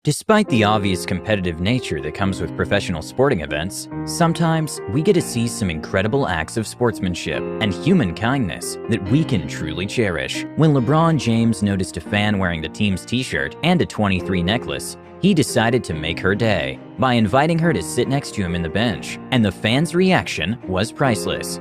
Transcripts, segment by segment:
Despite the obvious competitive nature that comes with professional sporting events, sometimes we get to see some incredible acts of sportsmanship and human kindness that we can truly cherish. When LeBron James noticed a fan wearing the team's t-shirt and a 23 necklace, he decided to make her day by inviting her to sit next to him in the bench, and the fan's reaction was priceless.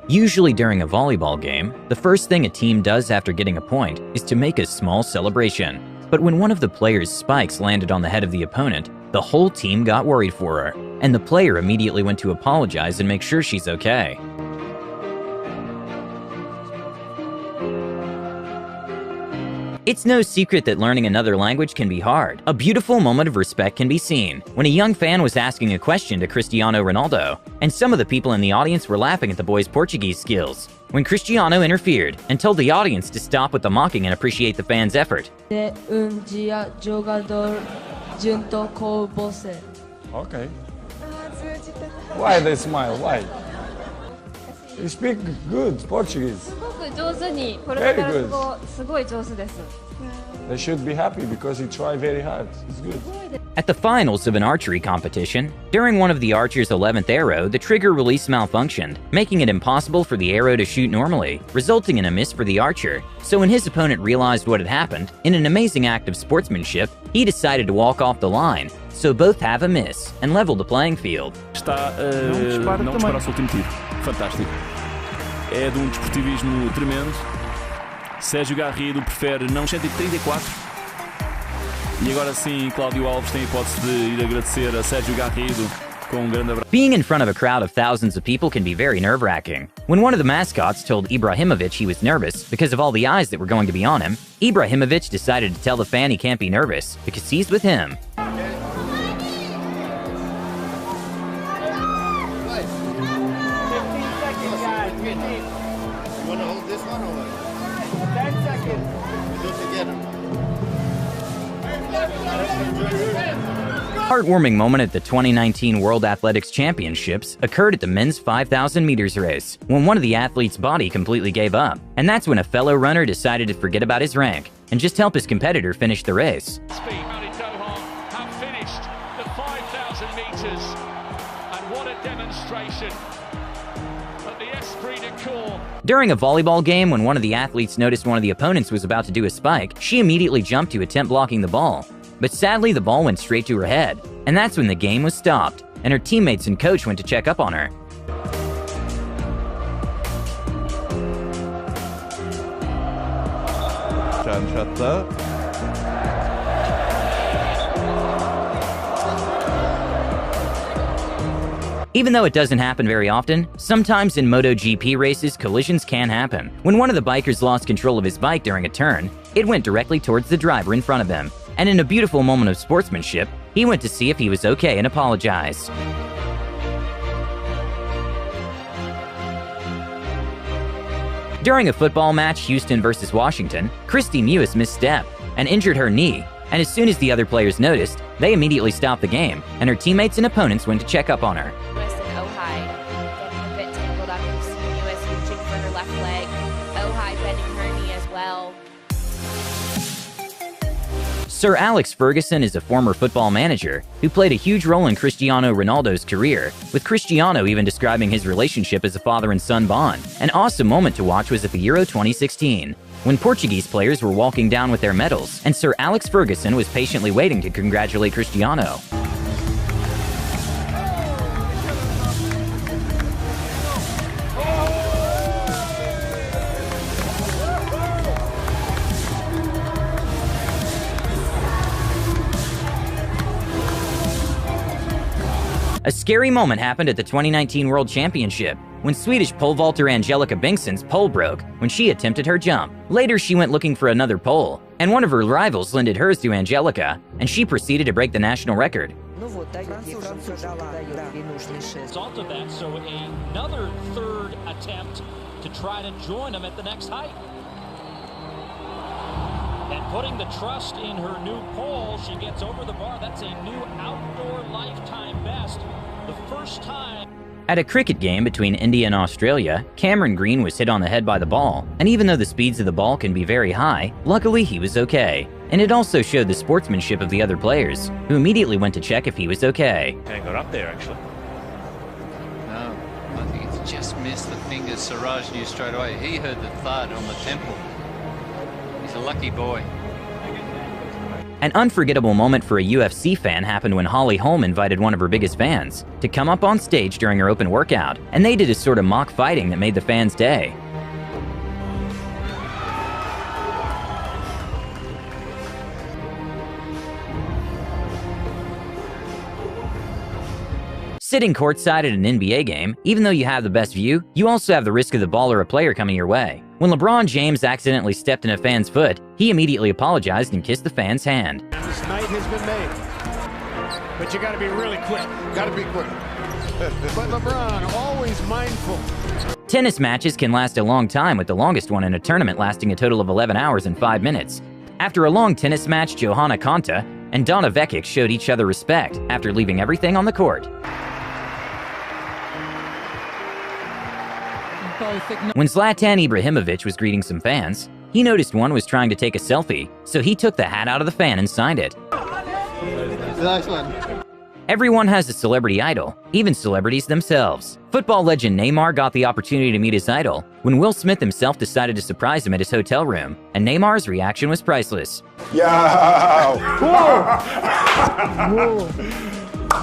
Usually during a volleyball game, the first thing a team does after getting a point is to make a small celebration. But when one of the player's spikes landed on the head of the opponent, the whole team got worried for her, and the player immediately went to apologize and make sure she's okay. It's no secret that learning another language can be hard. A beautiful moment of respect can be seen when a young fan was asking a question to Cristiano Ronaldo, and some of the people in the audience were laughing at the boy's Portuguese skills. When Cristiano interfered and told the audience to stop with the mocking and appreciate the fan's effort. Okay. Why they smile? Why? You speak good Portuguese. Very good. They should be happy because he tried very hard. It's good. At the finals of an archery competition, during one of the archer's 11th arrow, the trigger release malfunctioned, making it impossible for the arrow to shoot normally, resulting in a miss for the archer. So when his opponent realized what had happened, in an amazing act of sportsmanship, he decided to walk off the line. So both have a miss and leveled the playing field. Não dispara o seu último tiro. Fantástico. É de desportivismo tremendo. Sérgio Garrido prefere não 134. E agora sim, Cláudio Alves tem a hipótese de ir agradecer a Sérgio Garrido com grande abraço. Being in front of a crowd of thousands of people can be very nerve-wracking. When one of the mascots told Ibrahimovic he was nervous because of all the eyes that were going to be on him, Ibrahimovic decided to tell the fan he can't be nervous because he's with him. Heartwarming moment at the 2019 World Athletics Championships occurred at the men's 5,000 meters race, when one of the athletes' body completely gave up. And that's when a fellow runner decided to forget about his rank and just help his competitor finish the race. Have finished the 5,000 meters, and what a demonstration at the Esprit de Corps. During a volleyball game, when one of the athletes noticed one of the opponents was about to do a spike, she immediately jumped to attempt blocking the ball. But sadly, the ball went straight to her head, and that's when the game was stopped, and her teammates and coach went to check up on her. Even though it doesn't happen very often, sometimes in MotoGP races, collisions can happen. When one of the bikers lost control of his bike during a turn, it went directly towards the driver in front of him. And in a beautiful moment of sportsmanship, he went to see if he was okay and apologized. During a football match, Houston versus Washington, Christy Mewis misstepped and injured her knee, and as soon as the other players noticed, they immediately stopped the game, and her teammates and opponents went to check up on her. Mewis and Ohai getting a bit tangled up. You see Mewis reaching for her left leg, Ohai bending her knee as well. Sir Alex Ferguson is a former football manager who played a huge role in Cristiano Ronaldo's career, with Cristiano even describing his relationship as a father and son bond. An awesome moment to watch was at the Euro 2016, when Portuguese players were walking down with their medals, and Sir Alex Ferguson was patiently waiting to congratulate Cristiano. A scary moment happened at the 2019 World Championship, when Swedish pole vaulter Angelica Bengtsson's pole broke when she attempted her jump. Later, she went looking for another pole, and one of her rivals lended hers to Angelica, and she proceeded to break the national record. Result of that, so another third attempt to try to join them at the next height. And putting the trust in her new pole, she gets over the bar. That's a new outdoor lifetime best. The first time. At a cricket game between India and Australia, Cameron Green was hit on the head by the ball, and even though the speeds of the ball can be very high, luckily he was okay. And it also showed the sportsmanship of the other players, who immediately went to check if he was okay. And got up there, actually. No, I think it's just missed the fingers. Siraj knew straight away. He heard the thud on the temple. He's a lucky boy. An unforgettable moment for a UFC fan happened when Holly Holm invited one of her biggest fans to come up on stage during her open workout, and they did a sort of mock fighting that made the fans' day. Sitting courtside at an NBA game, even though you have the best view, you also have the risk of the ball or a player coming your way. When LeBron James accidentally stepped in a fan's foot, he immediately apologized and kissed the fan's hand. This night has been made, but you gotta be really quick. Gotta be quick. But LeBron, always mindful. Tennis matches can last a long time, with the longest one in a tournament lasting a total of 11 hours and 5 minutes. After a long tennis match, Johanna Konta and Donna Vekic showed each other respect after leaving everything on the court. When Zlatan Ibrahimovic was greeting some fans, he noticed one was trying to take a selfie, so he took the hat out of the fan and signed it. Nice one. Everyone has a celebrity idol, even celebrities themselves. Football legend Neymar got the opportunity to meet his idol when Will Smith himself decided to surprise him at his hotel room, and Neymar's reaction was priceless. Yo!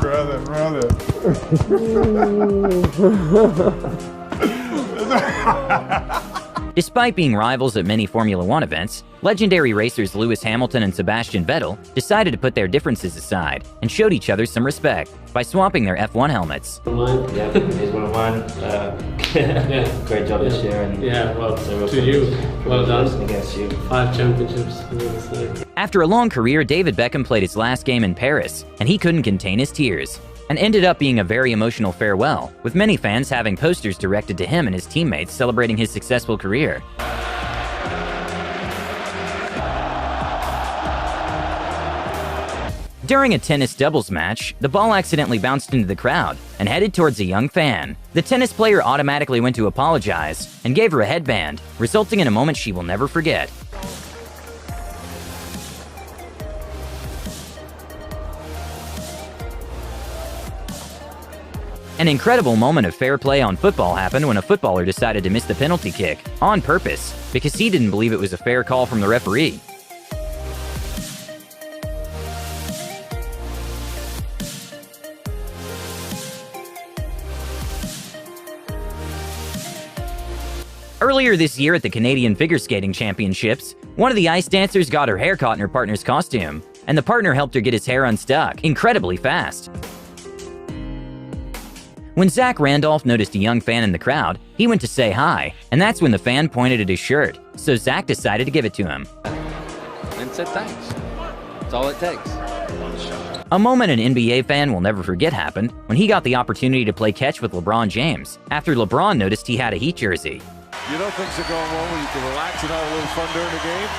Brother. Despite being rivals at many Formula One events, legendary racers Lewis Hamilton and Sebastian Vettel decided to put their differences aside and showed each other some respect by swapping their F1 helmets. Yeah, he's one of mine. Yeah. Great job this year. And well, to you. Well done. Against you. 5 championships. After a long career, David Beckham played his last game in Paris, and he couldn't contain his tears, and ended up being a very emotional farewell, with many fans having posters directed to him and his teammates celebrating his successful career. During a tennis doubles match, the ball accidentally bounced into the crowd and headed towards a young fan. The tennis player automatically went to apologize and gave her a headband, resulting in a moment she will never forget. An incredible moment of fair play on football happened when a footballer decided to miss the penalty kick on purpose because he didn't believe it was a fair call from the referee. Earlier this year at the Canadian Figure Skating Championships, one of the ice dancers got her hair caught in her partner's costume, and the partner helped her get his hair unstuck incredibly fast. When Zach Randolph noticed a young fan in the crowd, he went to say hi, and that's when the fan pointed at his shirt, so Zach decided to give it to him. And said thanks. That's all it takes. A moment an NBA fan will never forget happened when he got the opportunity to play catch with LeBron James after LeBron noticed he had a Heat jersey. You know things are going well when you can relax and have a little fun during the game?